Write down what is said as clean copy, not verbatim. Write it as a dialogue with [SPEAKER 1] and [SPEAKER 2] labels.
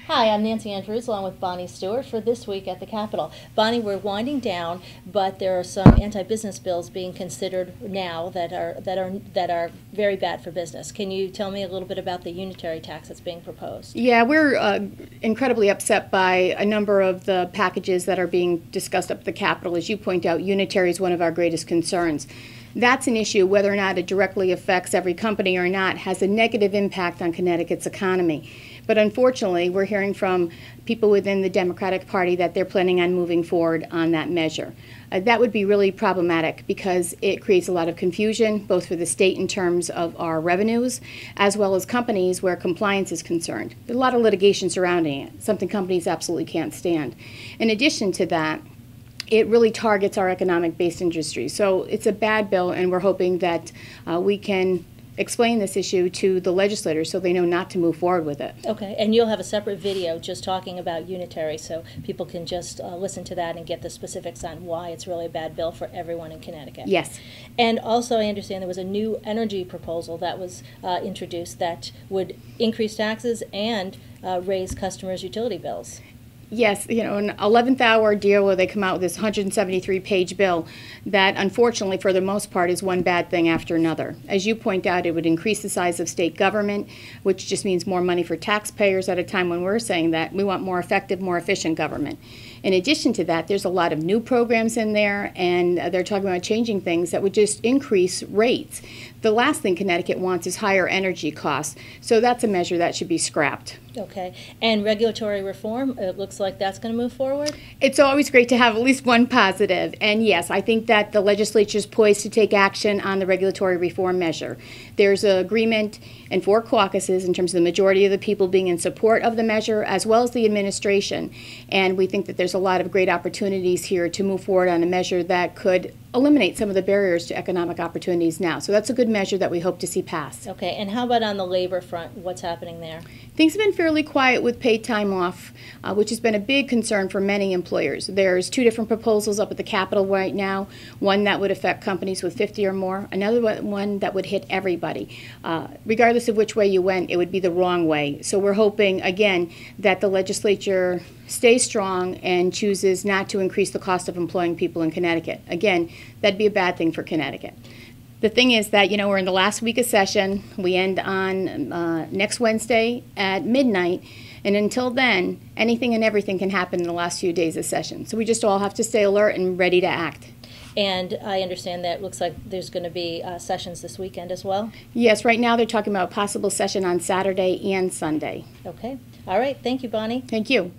[SPEAKER 1] Hi, I'm Nancy Andrews along with Bonnie Stewart for This Week at the Capitol. Bonnie, we're winding down, but there are some anti-business bills being considered now that are very bad for business. Can you tell me a little bit about the unitary tax that's being proposed?
[SPEAKER 2] Yeah, we're incredibly upset by a number of the packages that are being discussed up at the Capitol. As you point out, unitary is one of our greatest concerns. That's an issue. Whether or not it directly affects every company or not has a negative impact on Connecticut's economy. But unfortunately, we're hearing from people within the Democratic Party that they're planning on moving forward on that measure. That would be really problematic because it creates a lot of confusion, both for the state in terms of our revenues, as well as companies where compliance is concerned. There's a lot of litigation surrounding it, something companies absolutely can't stand. In addition to that, it really targets our economic-based industry. So it's a bad bill, and we're hoping that we can explain this issue to the legislators so they know not to move forward with it.
[SPEAKER 1] Okay, and you'll have a separate video just talking about unitary, so people can just listen to that and get the specifics on why it's really a bad bill for everyone in Connecticut.
[SPEAKER 2] Yes.
[SPEAKER 1] And also, I understand there was a new energy proposal that was introduced that would increase taxes and raise customers' utility bills.
[SPEAKER 2] Yes, you know, an 11th hour deal where they come out with this 173-page bill that, unfortunately, for the most part, is one bad thing after another. As you point out, it would increase the size of state government, which just means more money for taxpayers at a time when we're saying that we want more effective, more efficient government. In addition to that, there's a lot of new programs in there, and they're talking about changing things that would just increase rates. The last thing Connecticut wants is higher energy costs, so that's a measure that should be scrapped.
[SPEAKER 1] Okay, and regulatory reform, it looks like that's going to move forward?
[SPEAKER 2] It's always great to have at least one positive, and yes, I think that the legislature is poised to take action on the regulatory reform measure. There's an agreement in 4 caucuses in terms of the majority of the people being in support of the measure, as well as the administration, and we think that there's a lot of great opportunities here to move forward on a measure that could eliminate some of the barriers to economic opportunities now. So that's a good measure that we hope to see passed.
[SPEAKER 1] Okay, and how about on the labor front? What's happening there?
[SPEAKER 2] Things have been fairly quiet with paid time off, which has been a big concern for many employers. There's 2 different proposals up at the Capitol right now, one that would affect companies with 50 or more, another one that would hit everybody. Regardless of which way you went, it would be the wrong way. So we're hoping, again, that the legislature stays strong and chooses not to increase the cost of employing people in Connecticut. Again, that'd be a bad thing for Connecticut. The thing is that, you know, we're in the last week of session. We end on next Wednesday at midnight. And until then, anything and everything can happen in the last few days of session. So we just all have to stay alert and ready to act.
[SPEAKER 1] And I understand that it looks like there's going to be sessions this weekend as well?
[SPEAKER 2] Yes, right now they're talking about a possible session on Saturday and Sunday.
[SPEAKER 1] Okay. All right. Thank you, Bonnie.
[SPEAKER 2] Thank you.